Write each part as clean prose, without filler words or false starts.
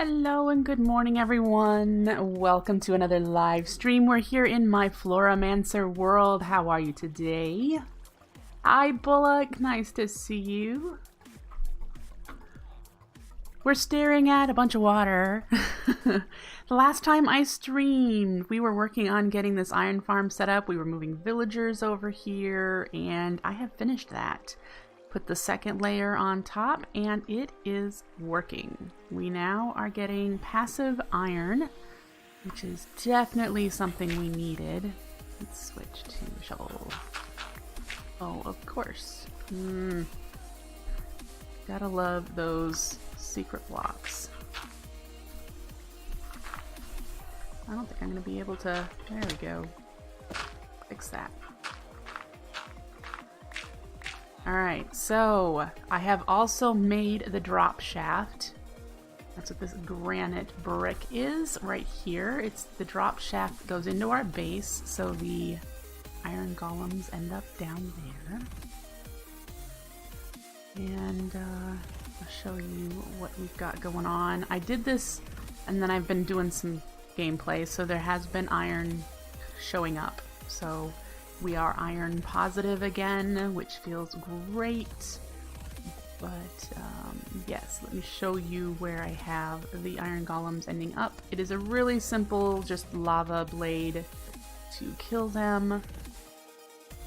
Hello and good morning, everyone. Welcome to another live stream. We're here in my Floramancer world. How are you today? Hi, Bullock. Nice to see you. We're staring at a bunch of water. The last time I streamed, we were working on getting this iron farm set up. We were moving villagers over here, and I have finished that. Put the second layer on top, and it is working. We now are getting passive iron, which is definitely something we needed. Let's switch to shovel. Oh, of course. Gotta love those secret blocks. I don't think I'm gonna be able to... There we go. Fix that. Alright, so I have also made the drop shaft. That's what this granite brick is right here. It's the drop shaft that goes into our base, so the iron golems end up down there. And I'll show you what we've got going on. I did this and then I've been doing some gameplay, so there has been iron showing up. So we are iron positive again, which feels great. But yes, let me show you where I have the iron golems ending up. It is a really simple, just lava blade to kill them.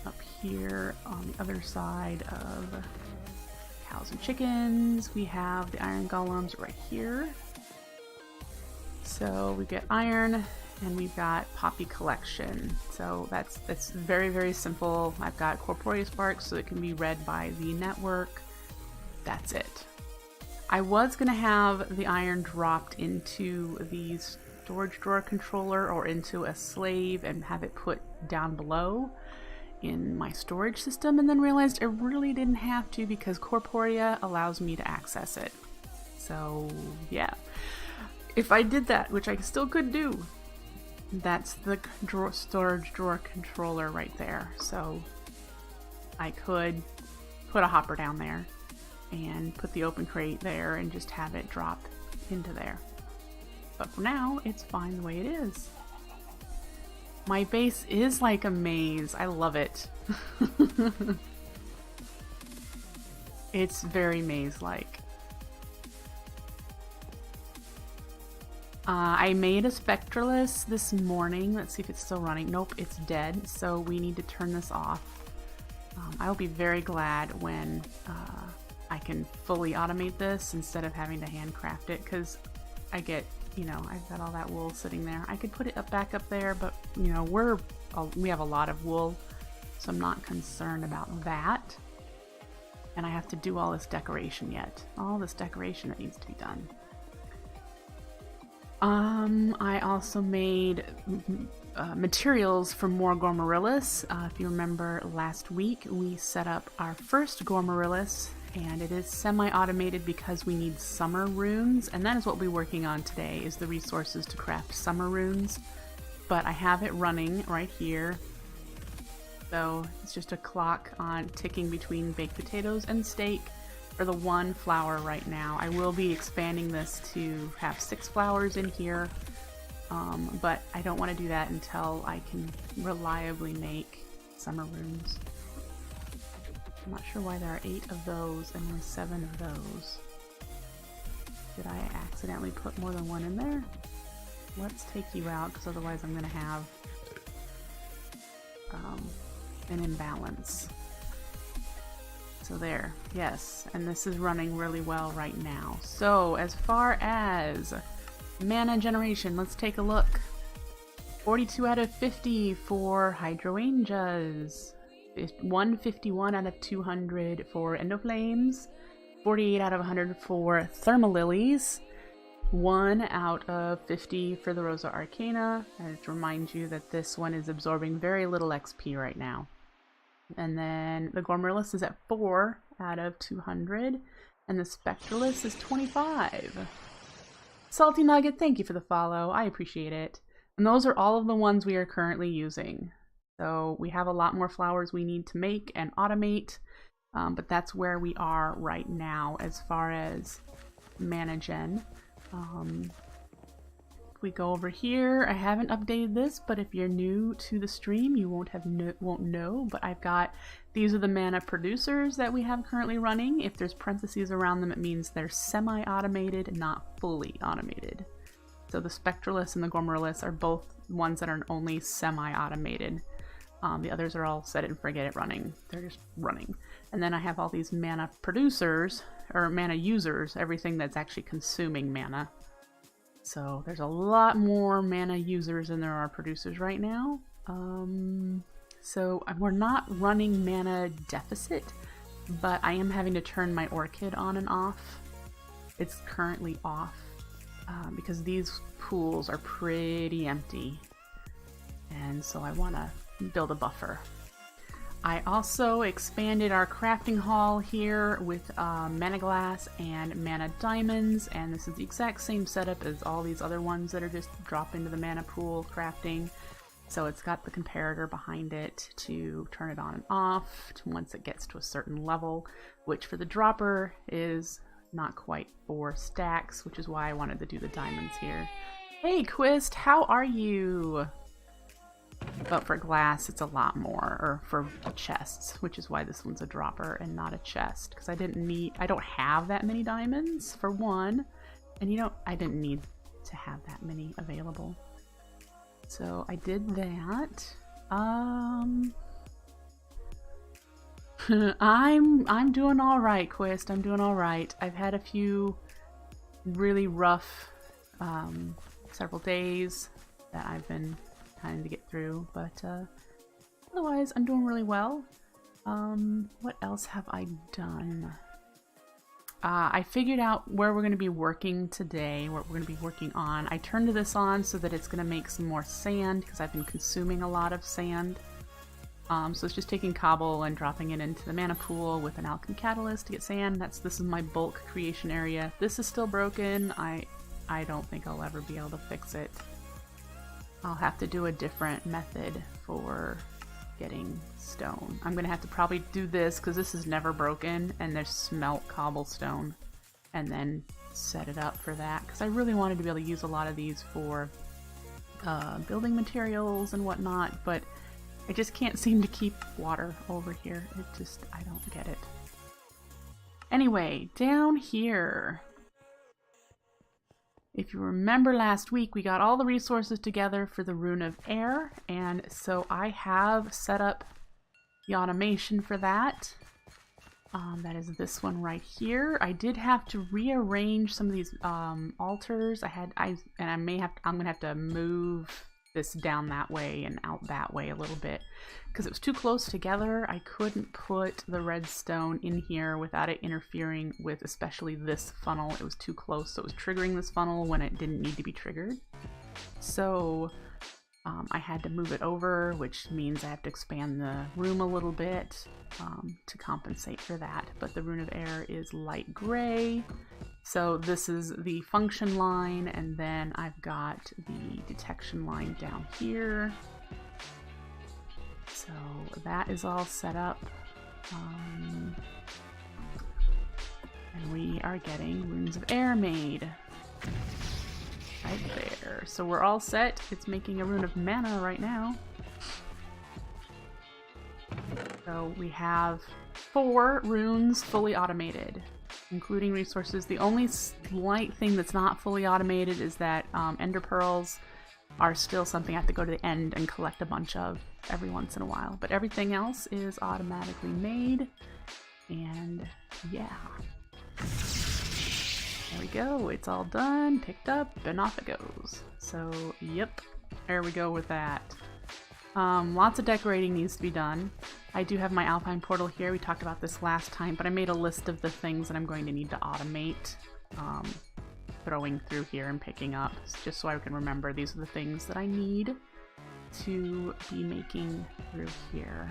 Up here on the other side of cows and chickens, we have the iron golems right here. So we get iron, and we've got Poppy Collection. So that's very, very simple. I've got Corporeal Sparks, so it can be read by the network. That's it. I was gonna have the iron dropped into the storage drawer controller or into a slave and have it put down below in my storage system, and then realized I really didn't have to because Corporea allows me to access it. So yeah, if I did that, which I still could do, that's the storage drawer controller right there. So I could put a hopper down there and put the open crate there and just have it drop into there. But for now, it's fine the way it is. My base is like a maze. I love it. It's very maze-like. I made a Spectralist this morning. Let's see if it's still running. Nope, it's dead, so we need to turn this off. I'll be very glad when I can fully automate this instead of having to handcraft it, because I get, you know, I've got all that wool sitting there. I could put it back up there, but, you know, we have a lot of wool, so I'm not concerned about that. And I have to do all this decoration yet. All this decoration that needs to be done. I also made materials for more Gormarillas. If you remember last week, we set up our first Gormarillas, and it is semi-automated because we need summer runes, and that is what we're working on today, is the resources to craft summer runes. But I have it running right here. So it's just a clock on ticking between baked potatoes and steak for the one flour right now. I will be expanding this to have 6 flours in here, but I don't want to do that until I can reliably make summer runes. I'm not sure why there are 8 of those and only 7 of those. Did I accidentally put more than one in there? Let's take you out, because otherwise I'm going to have an imbalance. So there, yes, and this is running really well right now. So as far as mana generation, let's take a look. 42 out of 50 for hydrangeas, 151 out of 200 for endoflames, 48 out of 100 for thermalilies, 1 out of 50 for the Rosa Arcana. I have to remind you that this one is absorbing very little XP right now. And then the Gormarillas is at 4 out of 200, and the Spectralist is 25. Salty Nugget, thank you for the follow. I appreciate it. And those are all of the ones we are currently using. So we have a lot more flowers we need to make and automate, but that's where we are right now as far as mana gen. We go over here. I haven't updated this, but if you're new to the stream, you won't know. But I've got, these are the mana producers that we have currently running. If there's parentheses around them, it means they're semi-automated, not fully automated. So the Spectralis and the Gourmalis are both ones that are only semi-automated. The others are all set it and forget it running. They're just running. And then I have all these mana producers, or mana users, everything that's actually consuming mana. So there's a lot more mana users than there are producers right now. So we're not running mana deficit, but I am having to turn my orchid on and off. It's currently off because these pools are pretty empty. And so I want to build a buffer. I also expanded our crafting hall here with mana glass and mana diamonds, and this is the exact same setup as all these other ones that are just drop into the mana pool crafting. So it's got the comparator behind it to turn it on and off once it gets to a certain level, which for the dropper is not quite 4 stacks, which is why I wanted to do the diamonds here. Hey Quist, how are you? But for glass, it's a lot more, or for chests, which is why this one's a dropper and not a chest. Because I don't have that many diamonds, for one, and I didn't need to have that many available. So I did that. I'm doing all right, Quist. I'm doing all right. I've had a few really rough several days that I've been trying to get through, but otherwise I'm doing really well. What else have I done? I figured out where we're going to be working today, what we're going to be working on. I turned this on so that it's going to make some more sand because I've been consuming a lot of sand. So it's just taking cobble and dropping it into the mana pool with an alchem catalyst to get sand. This is my bulk creation area. This is still broken. I don't think I'll ever be able to fix it. I'll have to do a different method for getting stone. I'm gonna have to probably do this because this is never broken, and there's smelt cobblestone, and then set it up for that because I really wanted to be able to use a lot of these for building materials and whatnot, but I just can't seem to keep water over here. I don't get it. Anyway, down here. If you remember last week, we got all the resources together for the Rune of Air, and so I have set up the automation for that. That is this one right here. I did have to rearrange some of these altars. I'm gonna have to move this down that way and out that way a little bit because it was too close together. I couldn't put the redstone in here without it interfering with especially this funnel. It was too close, so it was triggering this funnel when it didn't need to be triggered. So I had to move it over, which means I have to expand the room a little bit to compensate for that. But the Rune of Air is light gray. So this is the function line, and then I've got the detection line down here. So that is all set up. And we are getting Runes of Air made. Right there. So we're all set. It's making a Rune of Mana right now. So we have 4 runes fully automated, including resources. The only slight thing that's not fully automated is that ender pearls are still something I have to go to the end and collect a bunch of every once in a while. But everything else is automatically made. And yeah. There we go. It's all done, picked up, and off it goes. So, yep. There we go with that. Lots of decorating needs to be done. I do have my Alpine portal here. We talked about this last time, but I made a list of the things that I'm going to need to automate throwing through here and picking up, just so I can remember these are the things that I need to be making through here.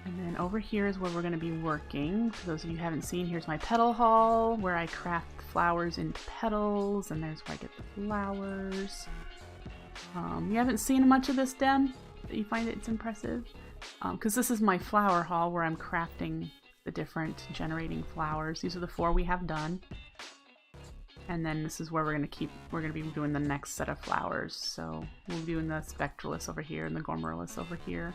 And then over here is where we're going to be working. For those of you who haven't seen, here's my petal hall where I craft flowers into petals, and there's where I get the flowers. You haven't seen much of this, Den? That you find it's impressive? Because this is my flower hall where I'm crafting the different generating flowers. These are the 4 we have done. And then this is where we're gonna be doing the next set of flowers. So we'll be doing the Spectralus over here and the Gormorylus over here.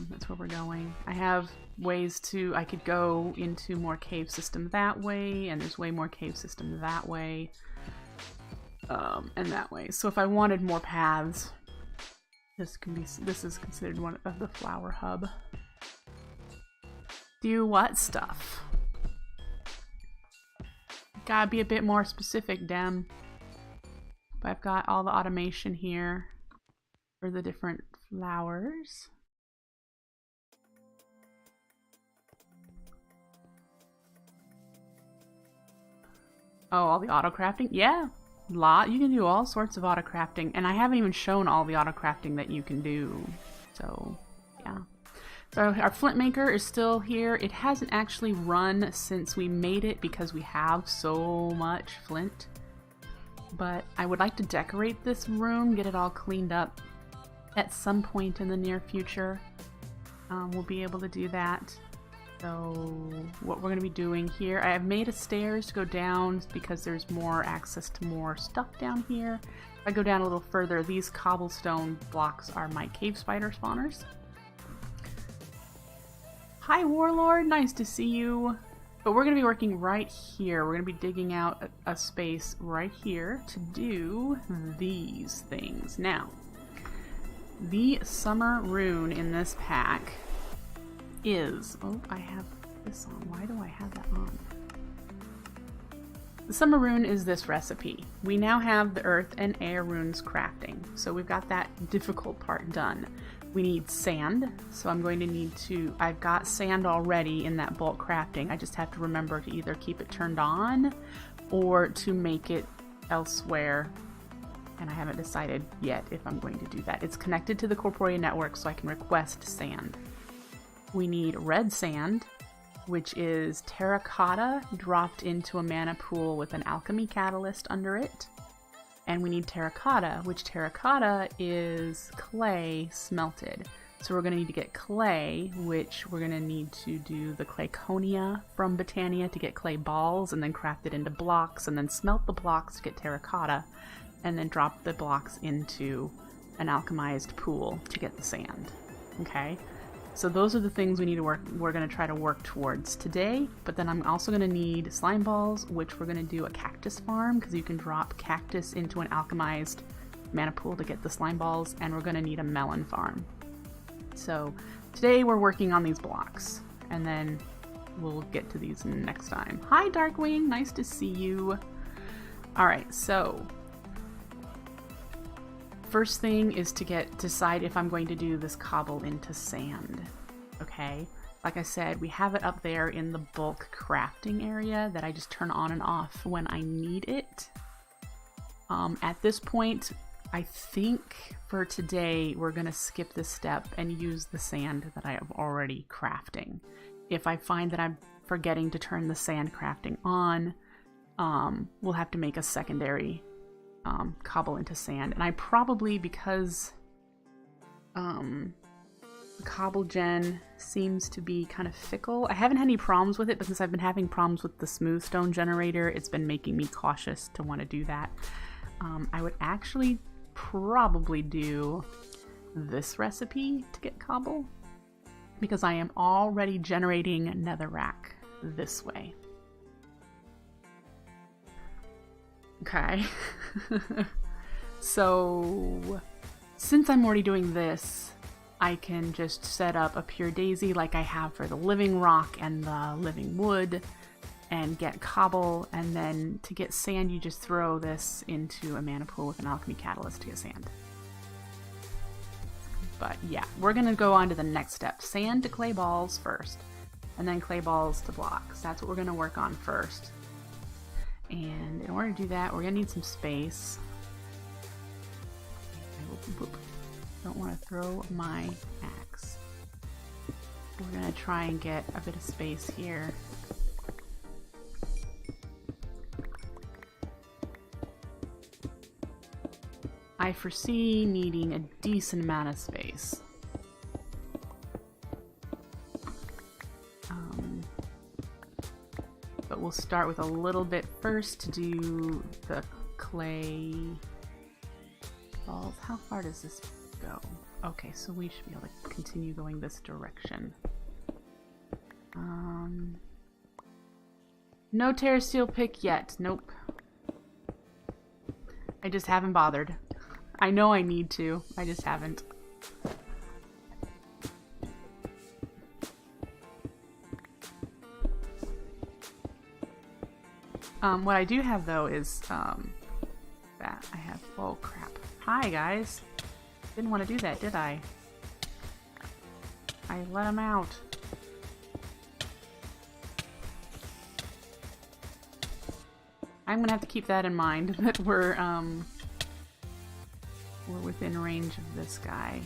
That's where we're going. I have ways I could go into more cave system that way, and there's way more cave system that way, and that way. So if I wanted more paths, this is considered one of the flower hub. Do what stuff? Gotta be a bit more specific, Dem. But I've got all the automation here for the different flowers. Oh, all the auto crafting? Yeah, you can do all sorts of auto crafting, and I haven't even shown all the auto crafting that you can do. So, yeah. So our flint maker is still here. It hasn't actually run since we made it because we have so much flint. But I would like to decorate this room, get it all cleaned up at some point in the near future. We'll be able to do that. So what we're going to be doing here, I have made a stairs to go down because there's more access to more stuff down here. If I go down a little further, these cobblestone blocks are my cave spider spawners. Hi Warlord, nice to see you. But we're going to be working right here. We're going to be digging out a space right here to do these things. Now, the summer rune in this pack is... Oh, I have this on. Why do I have that on? The summer rune is this recipe. We now have the earth and air runes crafting. So we've got that difficult part done. We need sand, so I'm going to need to... I've got sand already in that bulk crafting. I just have to remember to either keep it turned on or to make it elsewhere. And I haven't decided yet if I'm going to do that. It's connected to the Corporea network, so I can request sand. We need red sand, which is terracotta dropped into a mana pool with an alchemy catalyst under it. And we need terracotta, which terracotta is clay smelted. So we're going to need to get clay, which we're going to need to do the clayconia from Botania to get clay balls, and then craft it into blocks, and then smelt the blocks to get terracotta, and then drop the blocks into an alchemized pool to get the sand. Okay? So those are the things we need to we're going to try to work towards today, but then I'm also going to need slime balls, which we're going to do a cactus farm, because you can drop cactus into an alchemized mana pool to get the slime balls, and we're going to need a melon farm. So today we're working on these blocks, and then we'll get to these next time. Hi Darkwing, nice to see you. Alright, so first thing is to decide if I'm going to do this cobble into sand. Okay, like I said, we have it up there in the bulk crafting area that I just turn on and off when I need it. At this point, I think for today we're gonna skip this step and use the sand that I have already crafting. If I find that I'm forgetting to turn the sand crafting on, we'll have to make a secondary cobble into sand. And I probably, because the cobble gen seems to be kind of fickle, I haven't had any problems with it, but since I've been having problems with the smooth stone generator, it's been making me cautious to want to do that. I would actually probably do this recipe to get cobble, because I am already generating netherrack this way. Okay. So since I'm already doing this, I can just set up a pure daisy like I have for the living rock and the living wood and get cobble, and then to get sand you just throw this into a mana pool with an alchemy catalyst to get sand. But yeah, we're gonna go on to the next step. Sand to clay balls first, and then clay balls to blocks. That's what we're gonna work on first. And in order to do that, we're gonna need some space. Don't want to throw my axe. We're gonna try and get a bit of space here. I foresee needing a decent amount of space. but we'll start with a little bit first to do the clay balls. How far does this go? Okay, so we should be able to continue going this direction. No terra steel pick yet. Nope. I just haven't bothered. I know I need to. I just haven't. What I do have though is that I have. Oh crap! Hi guys. Didn't want to do that, did I? I let him out. I'm gonna have to keep that in mind, that we're within range of this guy,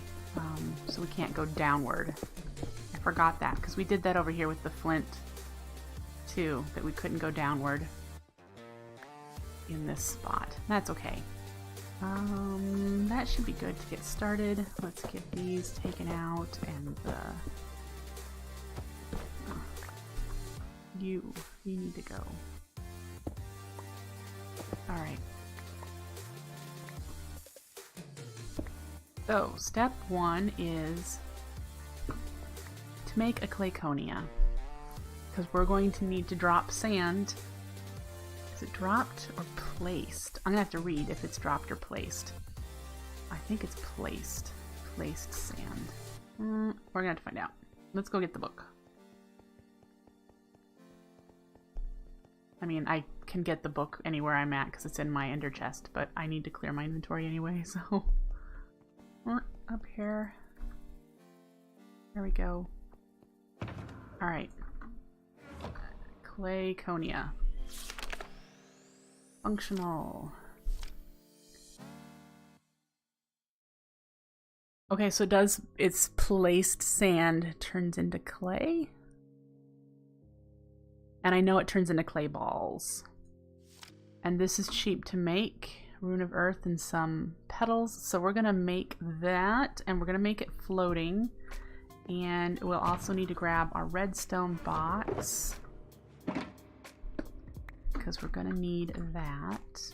so we can't go downward. I forgot that because we did that over here with the flint too, that we couldn't go downward in this spot. That's okay. That should be good to get started. Let's get these taken out and the you need to go. Alright. So, step 1 is to make a clayconia. Because we're going to need to drop sand. Is it dropped or placed? I'm going to have to read if it's dropped or placed. I think it's placed. Placed sand. We're going to have to find out. Let's go get the book. I mean, I can get the book anywhere I'm at because it's in my ender chest, but I need to clear my inventory anyway, so we're up here. There we go. Alright. Clayconia. Functional. Okay, so it's placed sand turns into clay? And I know it turns into clay balls. And this is cheap to make. Rune of Earth and some petals. So we're going to make that, and we're going to make it floating. And we'll also need to grab our redstone box, because we're going to need that.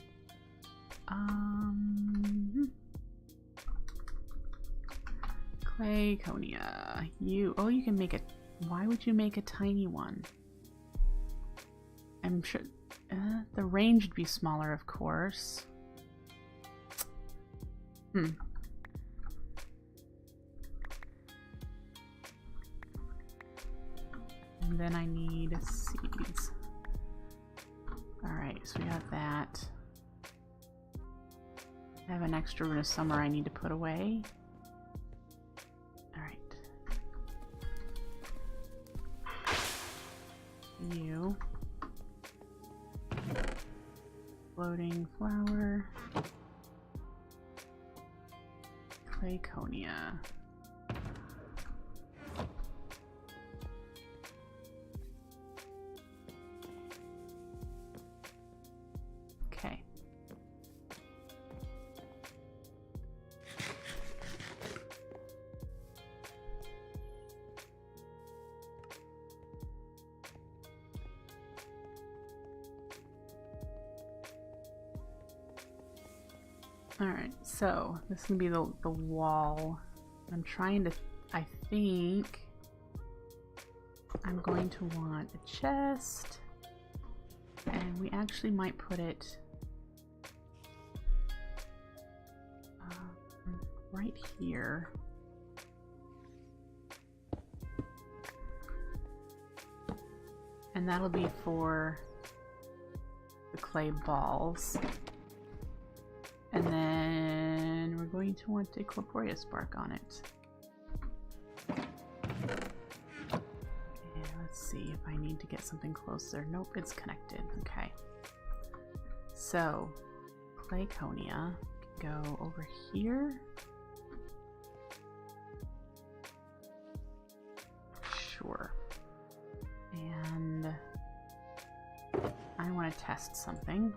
Clayconia. You can make it. Why would you make a tiny one? I'm sure the range would be smaller, of course. And then I need seeds. Alright, so we got that. I have an extra rune of summer I need to put away. Alright. You. Floating flower. Clayconia. Okay. Alright, so this is going to be the wall. I'm trying to, I think I'm going to want a chest, and we actually might put it right here. And that'll be for the clay balls. And then we're going to want a corporeal spark on it. Yeah, let's see if I need to get something closer. Nope, it's connected. Okay. So, Clayconia can go over here. Sure. And I want to test something.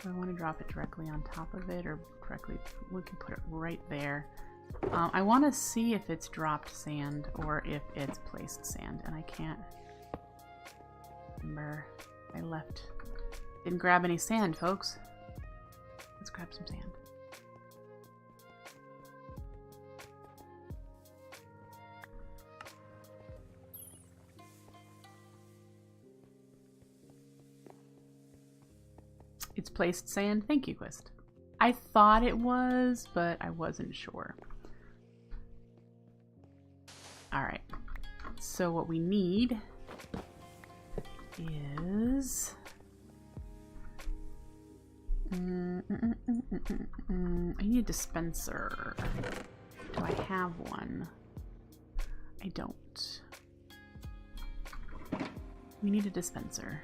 Do I want to drop it directly on top of it, or directly? We can put it right there. I want to see if it's dropped sand or if it's placed sand, and I can't remember. I left. Didn't grab any sand, folks. Let's grab some sand. It's placed sand. Thank you, Quist. I thought it was, but I wasn't sure. Alright. So what we need is... I need a dispenser. Do I have one? I don't. We need a dispenser.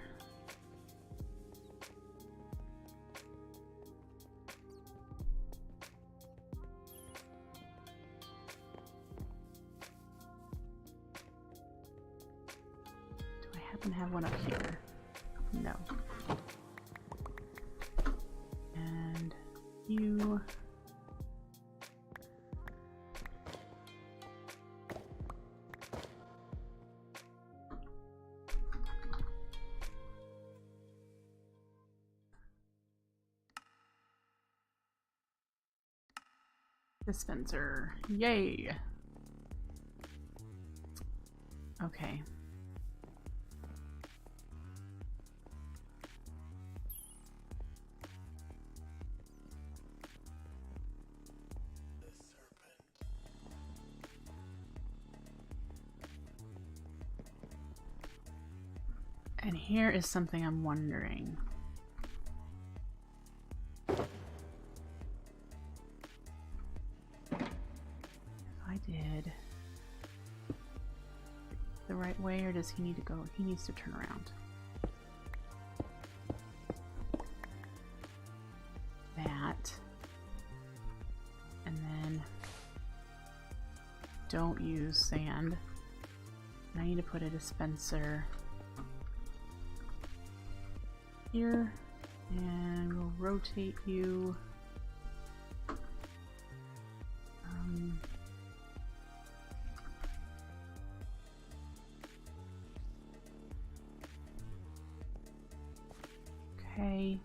Have one up here. No. And you. Dispenser. Yay. Okay. And here is something I'm wondering. If I did the right way, or does he need to go? He needs to turn around. That. And then don't use sand. And I need to put a dispenser here, and we'll rotate you. Okay.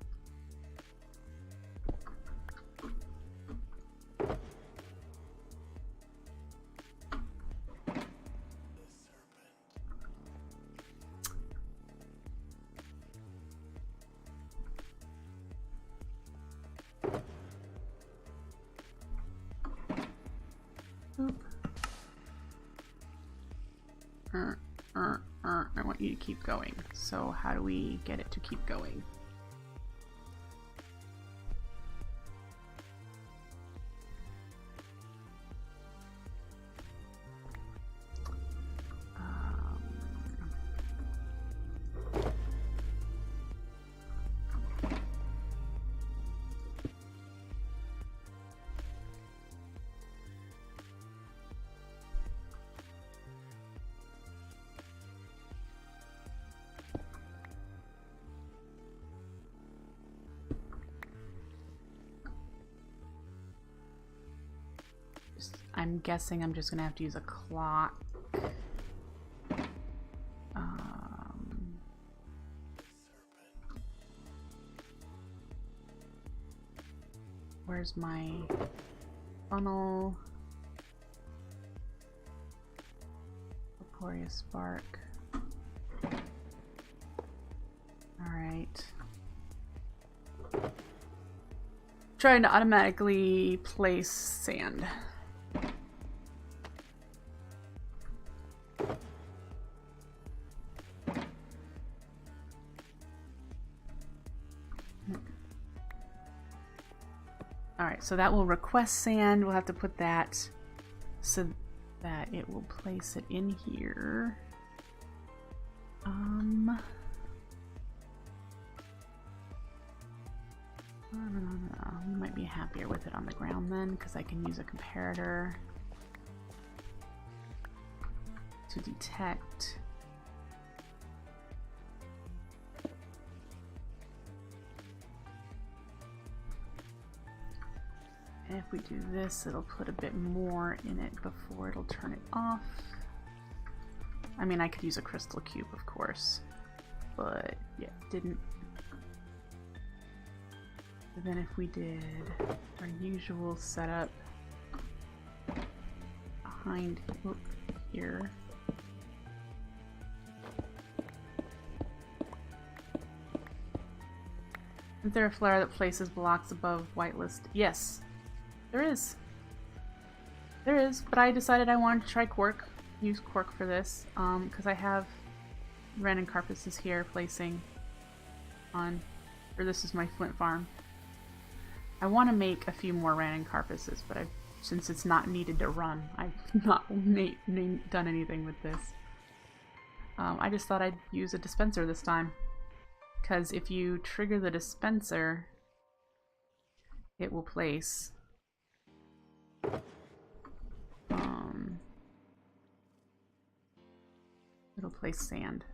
I want you to keep going. So how do we get it to keep going? I'm guessing I'm just gonna have to use a clock. Where's my funnel? Vaporeous spark. Alright. Trying to automatically place sand. Alright, so that will request sand. We'll have to put that so that it will place it in here. You might be happier with it on the ground then, because I can use a comparator to detect. If if we do this, it'll put a bit more in it before it'll turn it off. I mean, I could use a crystal cube, of course, but yeah, didn't. And then if we did our usual setup behind here. Is there a flora that places blocks above whitelist? Yes, there is. There is, but I decided I wanted to try Quark. Use Quark for this, because I have random carpusses here placing on, or this is my flint farm. I want to make a few more random carpusses, but since it's not needed to run, I've not done anything with this. I just thought I'd use a dispenser this time. Because if you trigger the dispenser, it will place it'll place sand.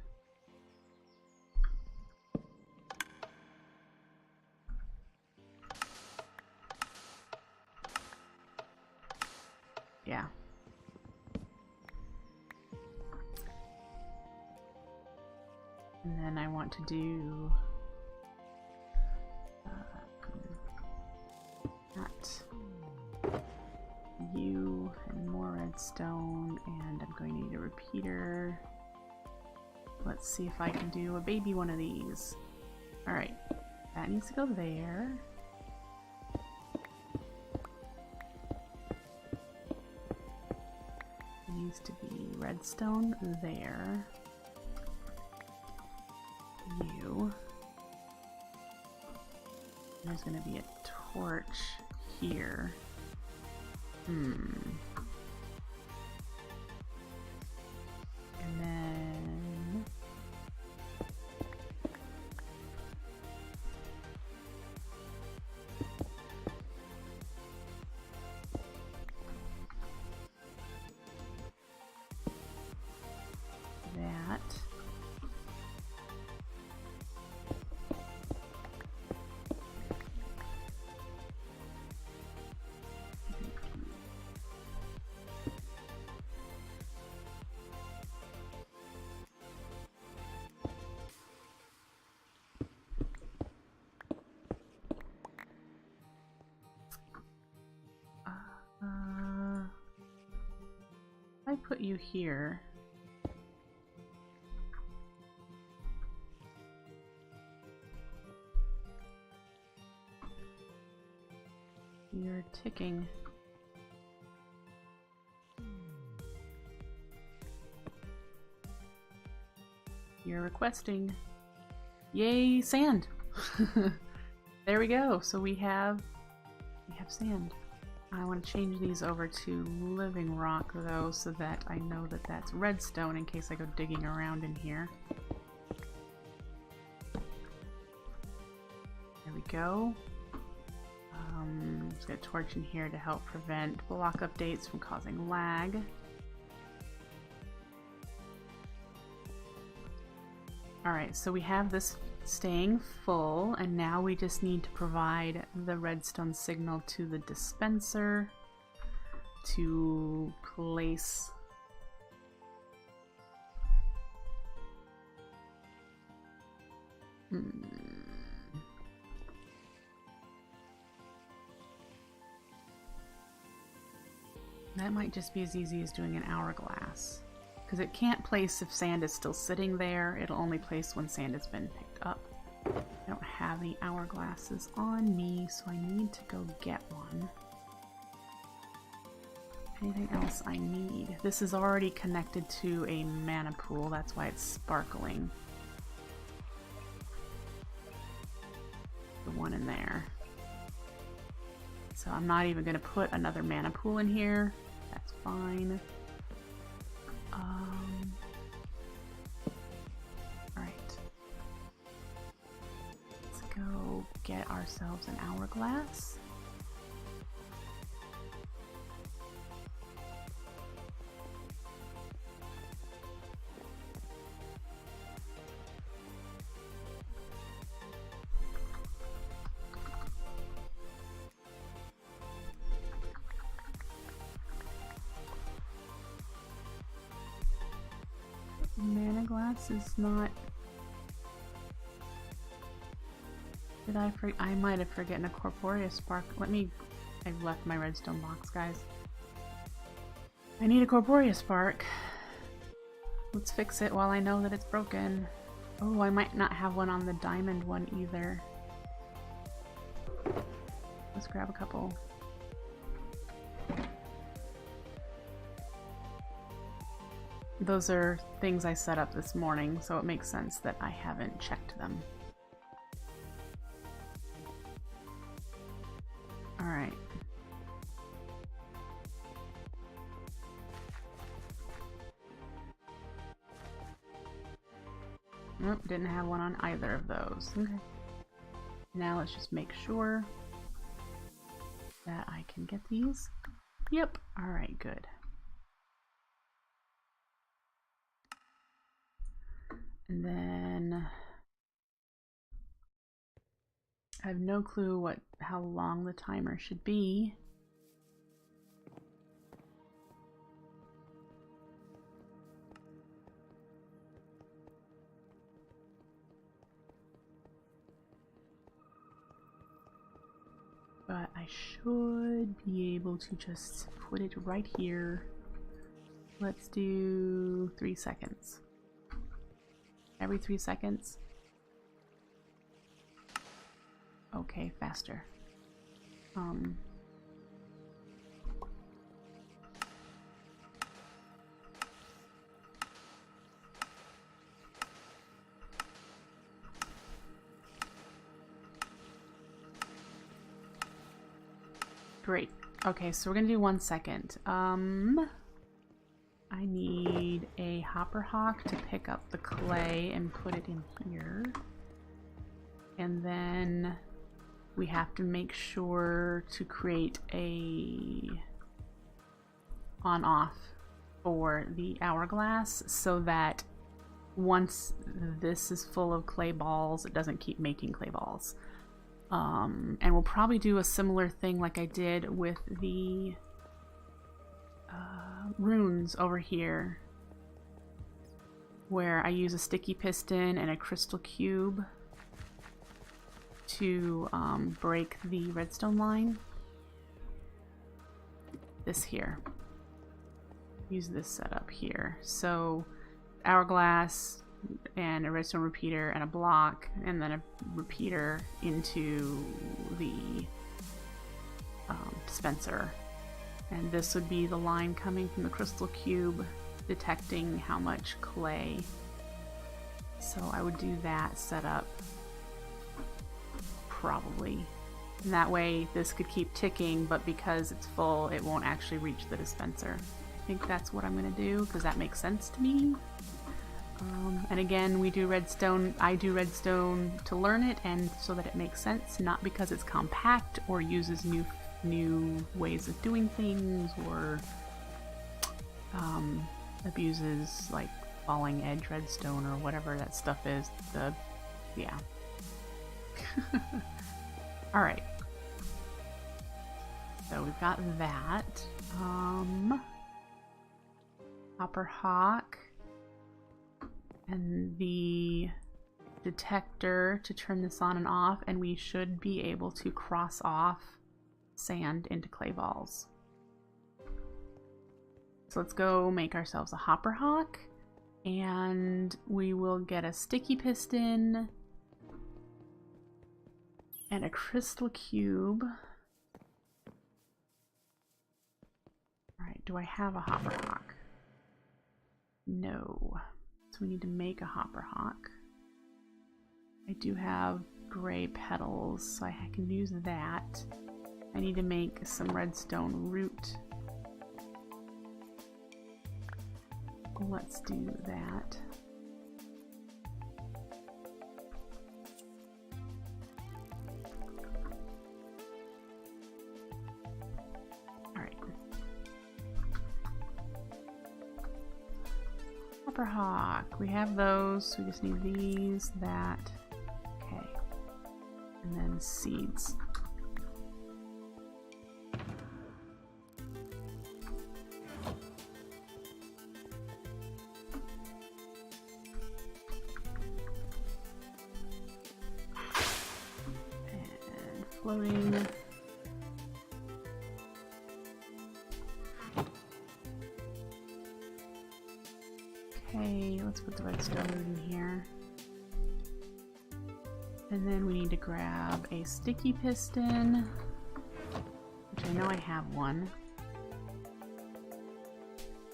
Yeah. And then I want to do that you and more redstone, and I'm going to need a repeater. Let's see if I can do a baby one of these. Alright, that needs to go there. It needs to be redstone there. You. There's going to be a torch here. And then that. I put you here. You're ticking. You're requesting. Yay, sand! There we go. So we have sand. I want to change these over to living rock though, so that I know that that's redstone in case I go digging around in here. There we go. Let's get a torch in here to help prevent block updates from causing lag. Alright, so we have this staying full, and now we just need to provide the redstone signal to the dispenser to place That might just be as easy as doing an hourglass. Because it can't place if sand is still sitting there. It'll only place when sand has been picked up. I don't have any hourglasses on me, so I need to go get one. Anything else I need? This is already connected to a mana pool, that's why it's sparkling. The one in there. So I'm not even going to put another mana pool in here. That's fine. Alright. Let's go get ourselves an hourglass. Mana glass is not... Did I I might have forgotten a corporeal spark. I've left my redstone box, guys. I need a corporeal spark. Let's fix it while I know that it's broken. Oh, I might not have one on the diamond one either. Let's grab a couple. Those are things I set up this morning, so it makes sense that I haven't checked them. Alright. Nope, didn't have one on either of those. Okay. Now let's just make sure that I can get these. Yep. Alright, good. And then I have no clue how long the timer should be. But I should be able to just put it right here. Let's do 3 seconds. Every 3 seconds. Okay, faster. Great. Okay, so we're gonna do 1 second. I need a hopper hawk to pick up the clay and put it in here. And then we have to make sure to create a on-off for the hourglass so that once this is full of clay balls, it doesn't keep making clay balls. And we'll probably do a similar thing like I did with the runes over here, where I use a sticky piston and a crystal cube to break the redstone line. This here. Use this setup here. So hourglass and a redstone repeater and a block, and then a repeater into the dispenser. And this would be the line coming from the crystal cube, detecting how much clay. So I would do that setup, probably. And that way this could keep ticking, but because it's full, it won't actually reach the dispenser. I think that's what I'm gonna do, because that makes sense to me. And again, we do redstone, I do redstone to learn it and so that it makes sense, not because it's compact or uses new ways of doing things or abuses like falling edge redstone or whatever that stuff is. Yeah. Alright. So we've got that. Hopper Hawk. And the detector to turn this on and off, and we should be able to cross off sand into clay balls. So let's go make ourselves a hopper hawk, and we will get a sticky piston and a crystal cube. Alright, do I have a hopper hawk? No. So we need to make a hopper hawk. I do have gray petals, so I can use that. I need to make some redstone root. Let's do that. Alright. Hopper hawk. We have those. We just need these, that. Okay. And then seeds. floating. Okay, let's put the redstone in here. And then we need to grab a sticky piston, which I know I have one.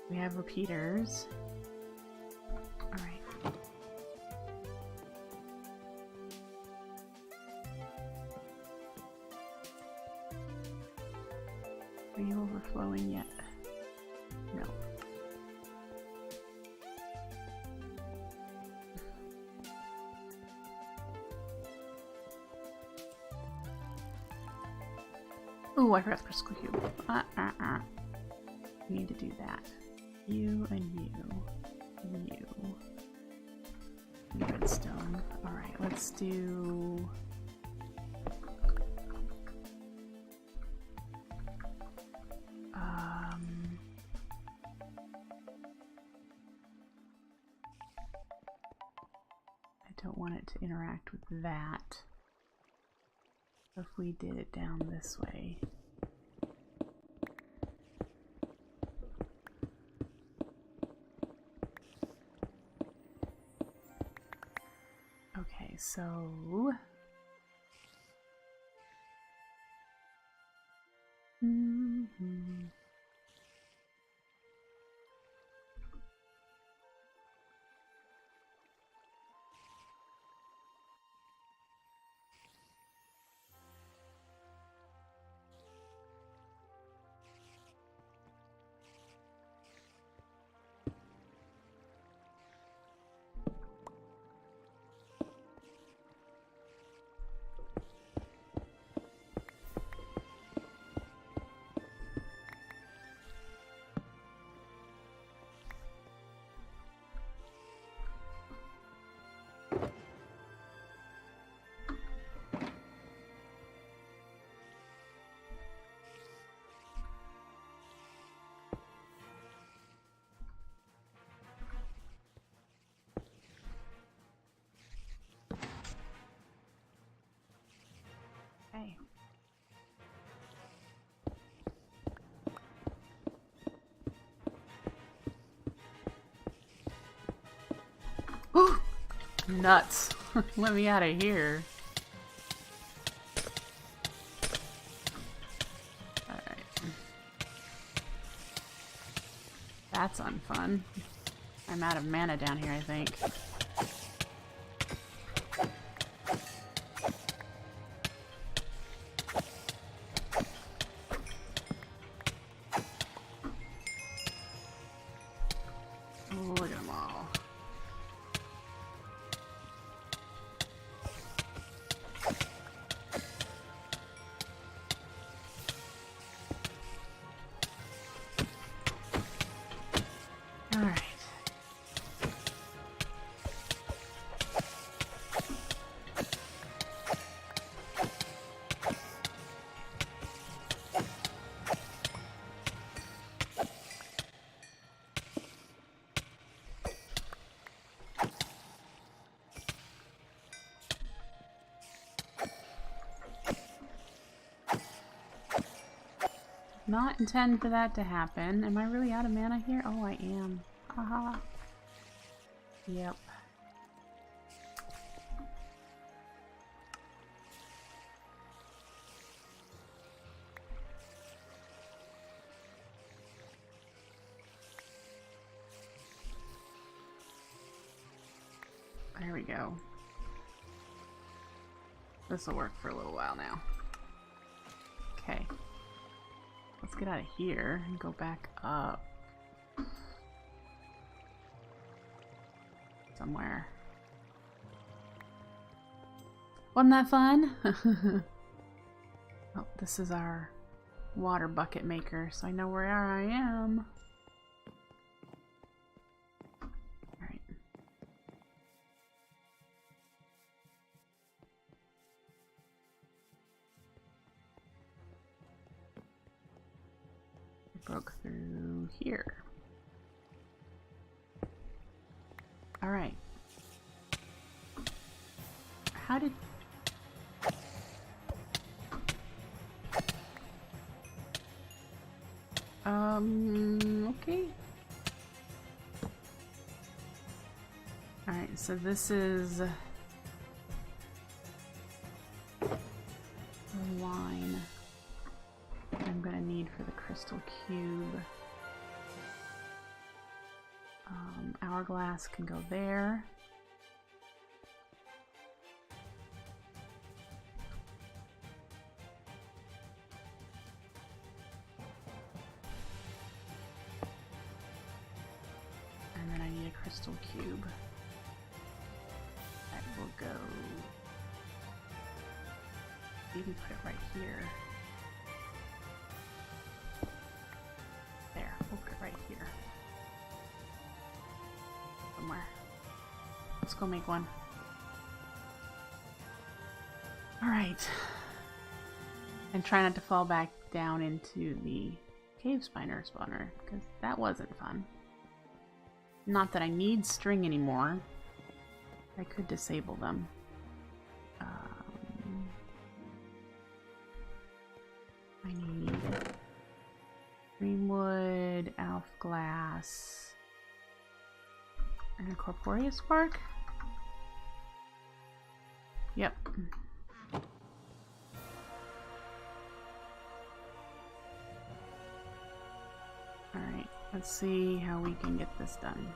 We have repeaters. Alright. Are you overflowing yet? No. Oh, I forgot the crystal cube. We need to do that. You and you. And you. And redstone. Alright, let's do... I don't want it to interact with that. If we did it down this way. Okay, so... Okay. Oh, nuts. Let me out of here. Alright. That's unfun. I'm out of mana down here, I think. Look at them all. All right. Not intend for that to happen. Am I really out of mana here? Oh, I am. Haha. Yep. There we go. This will work for a little while now. Okay. Let's get out of here and go back up. Somewhere. Wasn't that fun? Oh, this is our water bucket maker, so I know where I am. Alright. Broke through here. All right. How did... Okay. Alright, so this is the line I'm gonna need for the crystal cube. Hourglass can go there. And then I need a crystal cube. That will go... maybe put it right here. There, we'll put it right here. Somewhere. Let's go make one. Alright. And try not to fall back down into the cave spawner, because that wasn't fun. Not that I need string anymore. I could disable them. I need greenwood, elf glass, and a corporeal spark. Yep. Alright, let's see how we can get this done.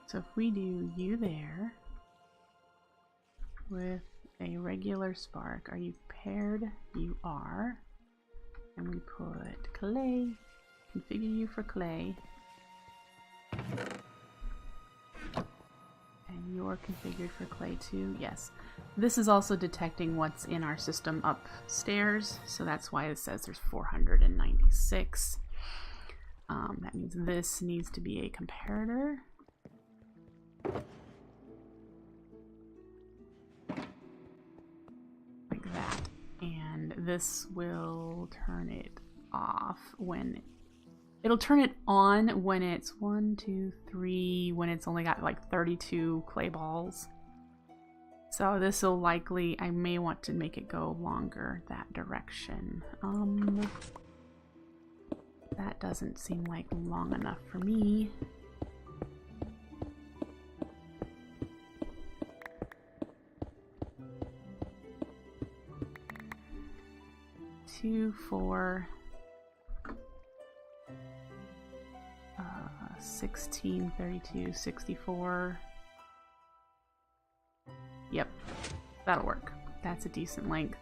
So if we do you there with a regular spark, are you paired? You are. And we put clay, configure you for clay. And you're configured for clay too, yes. This is also detecting what's in our system upstairs, so that's why it says there's 496. That means this needs to be a comparator. Like that. And this will turn it off when... it'll turn it on when it's 1, 2, 3, when it's only got like 32 clay balls. So this will likely... I may want to make it go longer that direction. That doesn't seem like long enough for me. Two, 4, 16, 32, 64. Yep, that'll work. That's a decent length.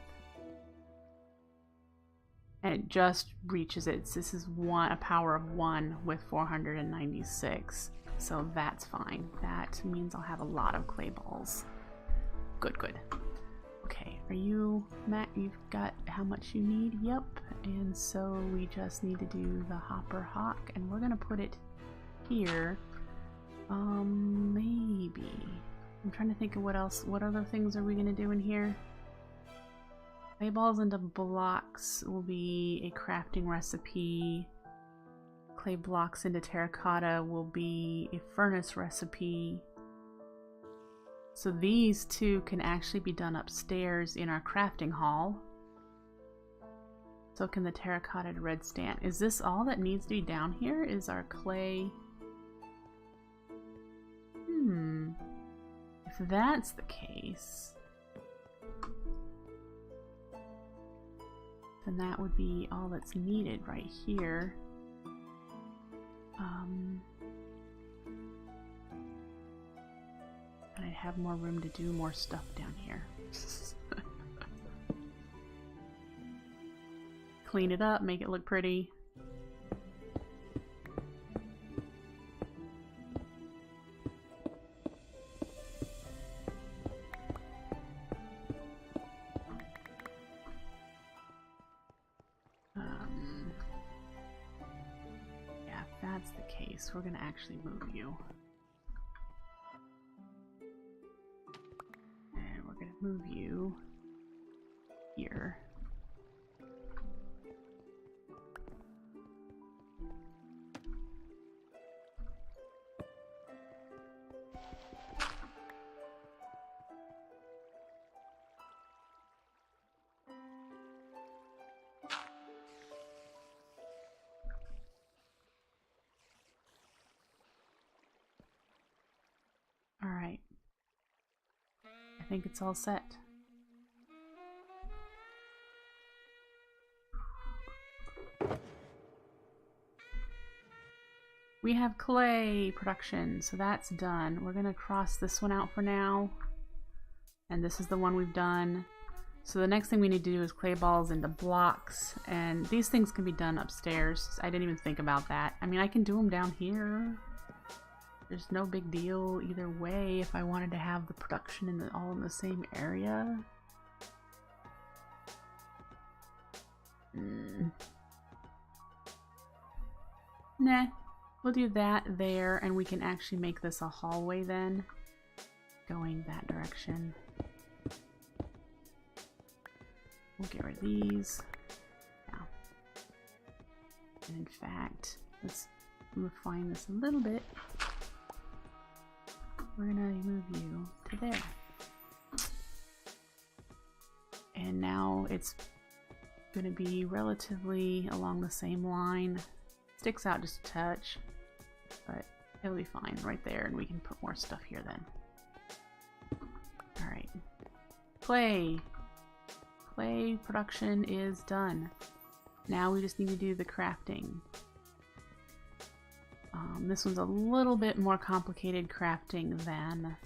And it just reaches it. This is a power of 1 with 496. So that's fine. That means I'll have a lot of clay balls. Good, good. Okay, are you, Matt, you've got how much you need? Yep. And so we just need to do the hopper hawk, and we're gonna put it here. Maybe. I'm trying to think of what else, what other things are we gonna do in here? Clay balls into blocks will be a crafting recipe. Clay blocks into terracotta will be a furnace recipe. So these two can actually be done upstairs in our crafting hall. So can the terracotta red stand. Is this all that needs to be down here? Is our clay... If that's the case... then that would be all that's needed right here. And I'd have more room to do more stuff down here. Clean it up, make it look pretty. Yeah, if that's the case, we're gonna actually move you. And we're move you here. All right. I think it's all set. We have clay production, so that's done. We're gonna cross this one out for now. And this is the one we've done. So the next thing we need to do is clay balls into blocks. And these things can be done upstairs. I didn't even think about that. I mean, I can do them down here. There's no big deal either way if I wanted to have the production in all in the same area. Nah, we'll do that there, and we can actually make this a hallway then, going that direction. We'll get rid of these. Yeah. And in fact, let's refine this a little bit. We're gonna move you to there. And now it's gonna be relatively along the same line. Sticks out just a touch, but it'll be fine right there, and we can put more stuff here then. Alright. Clay. Clay production is done. Now we just need to do the crafting. This one's a little bit more complicated crafting than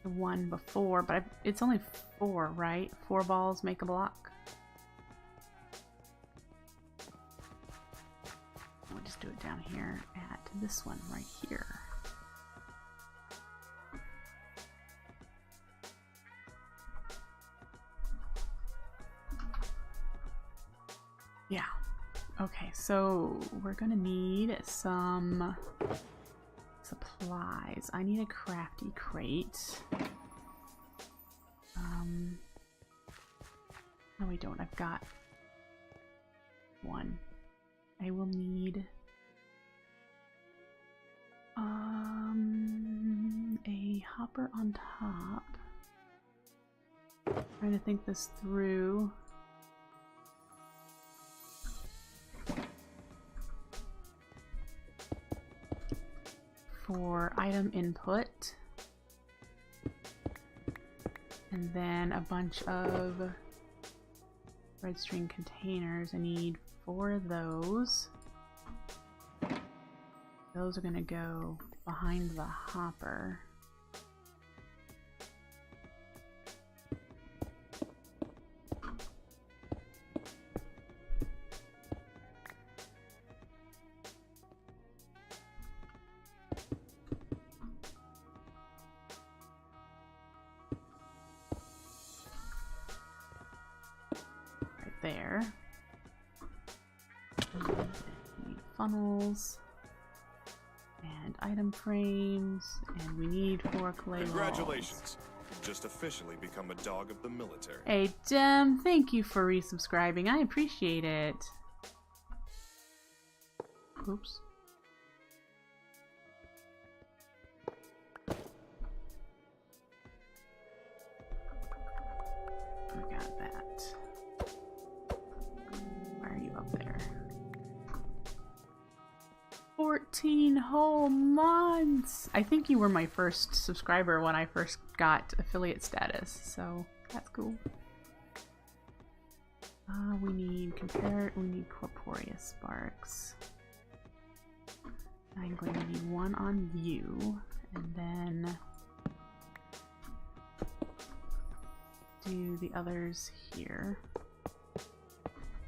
the one before, but it's only 4, right? 4 balls make a block. We'll just do it down here at this one right here. Yeah. Okay, so we're gonna need some supplies. I need a crafty crate. No, we don't. I've got one. I will need a hopper on top. Trying to think this through. For item input, and then a bunch of red string containers. I need 4 of those. Those are gonna go behind the hopper. There. We need funnels and item frames, and we need 4 clay walls. Congratulations! You've just officially become a dog of the military. Hey Dem, thank you for resubscribing. I appreciate it. Oops. Forgot that. Why are you up there? 14 whole months! I think you were my first subscriber when I first got affiliate status, so that's cool. We need corporeal sparks. I'm going to need 1 on you, and then do the others here,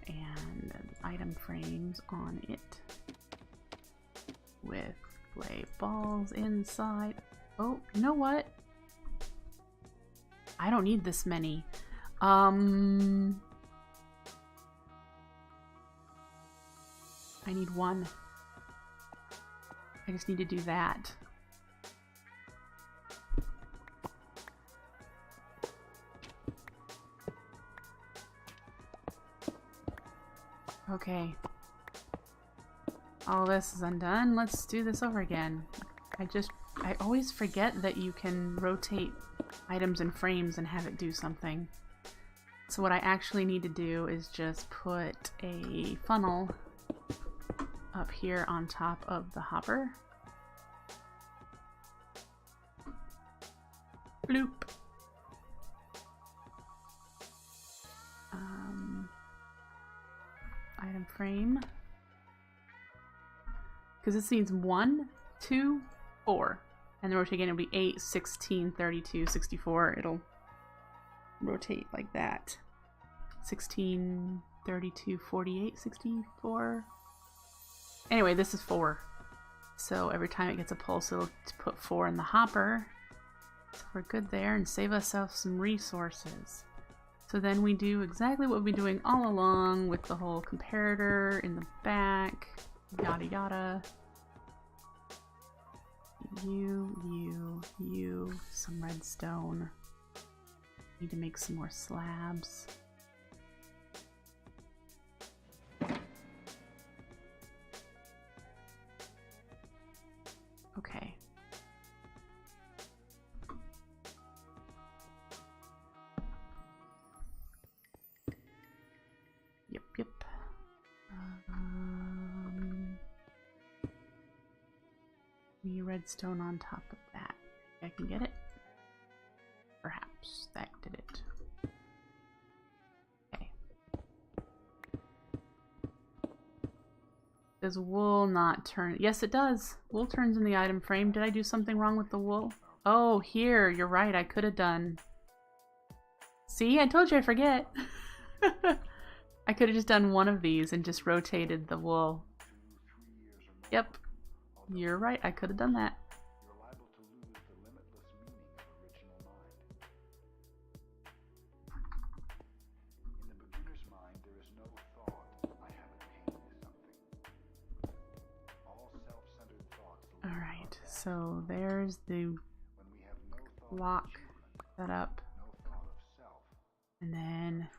and item frames on it with clay balls inside. Oh, you know what? I don't need this many. I need 1. I just need to do that. Okay. All this is undone. Let's do this over again. I always forget that you can rotate items in frames and have it do something. So what I actually need to do is just put a funnel up here on top of the hopper. Bloop. Item frame. Because this needs 1, 2, 4. And the rotate again, it'll be 8, 16, 32, 64. It'll rotate like that. 16, 32, 48, 64. Anyway, this is 4. So every time it gets a pulse, it'll put 4 in the hopper. So we're good there and save ourselves some resources. So then we do exactly what we've been doing all along with the whole comparator in the back. Yada yada. You, some redstone. Need to make some more slabs. Okay. Yep. Redstone on top of that. I can get it. Perhaps that did it. Okay. Does wool not turn? Yes, it does. Wool turns in the item frame. Did I do something wrong with the wool? Oh, here. You're right. I could have done. See, I told you I forget. I could have just done one of these and just rotated the wool. Yep. You're right, I could have done that. You're liable to lose the limitless meaning of original mind. In the beginner's mind, there is no thought, I haven't painted something. All self-centered thoughts. Alright, so there's the block set up. No thought of self. And then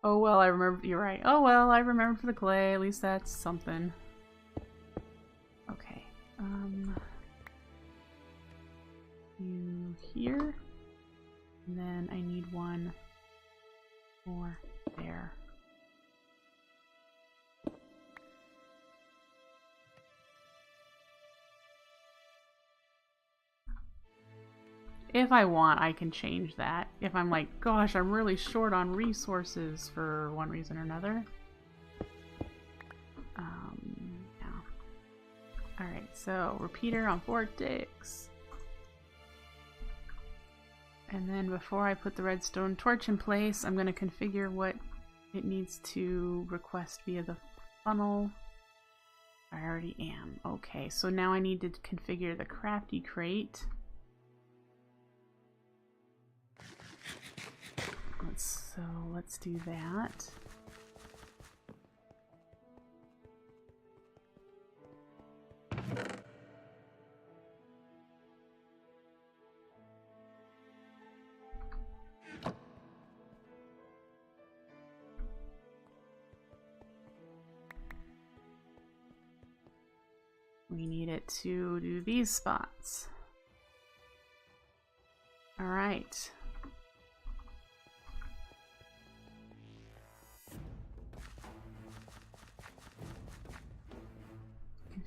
oh well, I remember. You're right. Oh well, I remember for the clay. At least that's something. Okay. You here, and then I need one more there. If I want, I can change that. If I'm like, gosh, I'm really short on resources for one reason or another. Yeah. Alright, so repeater on Vortex. And then before I put the redstone torch in place, I'm going to configure what it needs to request via the funnel. I already am. Okay, so now I need to configure the crafty crate. Let's do that. We need it to do these spots. All right.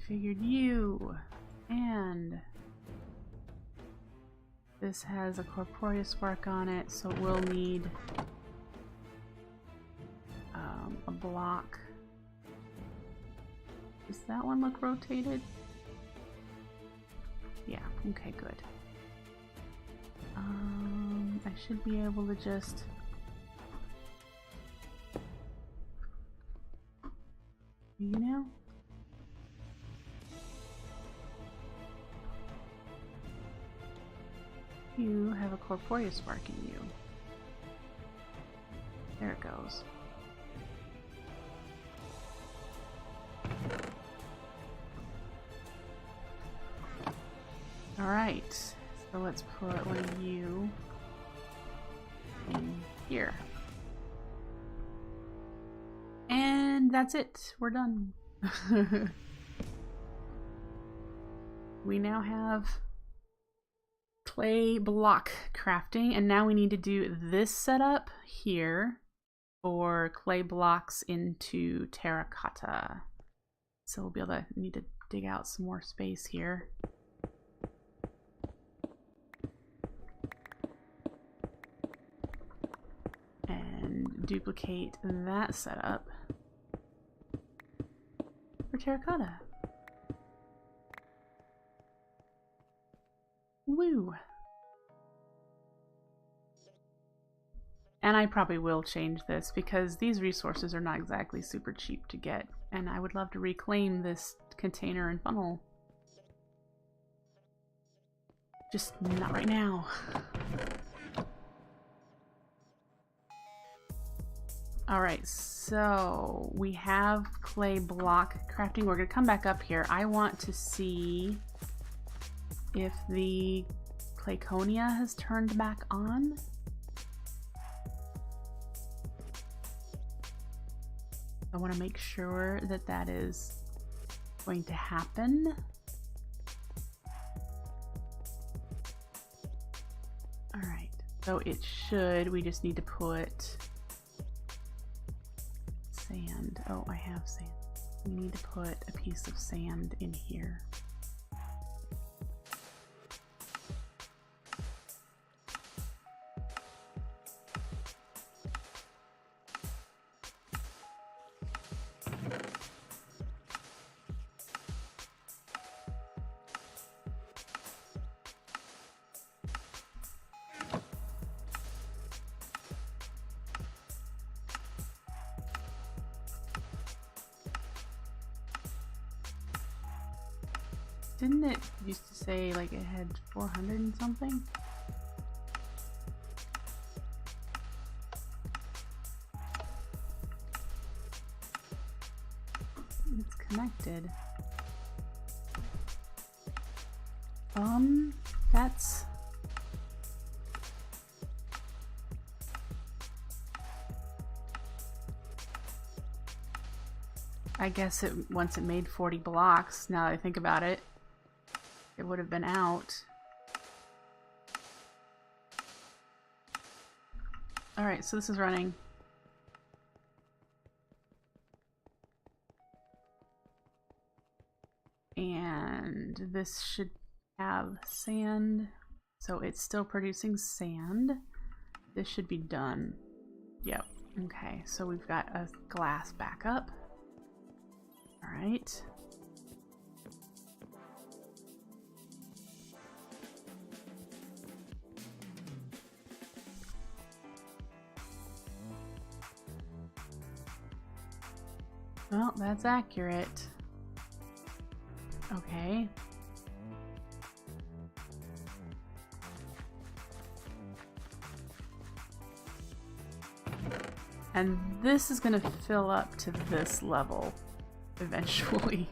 Configured you, and this has a corporeal spark on it, so it will need a block. Does that one look rotated? Yeah, okay, good. I should be able to just you know? You have a corporeal spark in you. There it goes. Alright, so let's put one of you in here. And that's it. We're done. We now have clay block crafting, and now we need to do this setup here for clay blocks into terracotta. So we'll be able to need to dig out some more space here. And duplicate that setup for terracotta. Woo! And I probably will change this because these resources are not exactly super cheap to get, and I would love to reclaim this container and funnel. Just not right now. Alright, so we have clay block crafting. We're going to come back up here. I want to see if the Clayconia has turned back on. I want to make sure that that is going to happen. Alright, so it should. We just need to put sand. Oh, I have sand. We need to put a piece of sand in here. Didn't it used to say like it had 400 and something? It's connected. That's... I guess it once it made 40 blocks, now that I think about it. It would have been out. Alright, so this is running. And this should have sand. So it's still producing sand. This should be done. Yep. Okay, so we've got a glass backup. Alright. Well, that's accurate. Okay. And this is going to fill up to this level eventually.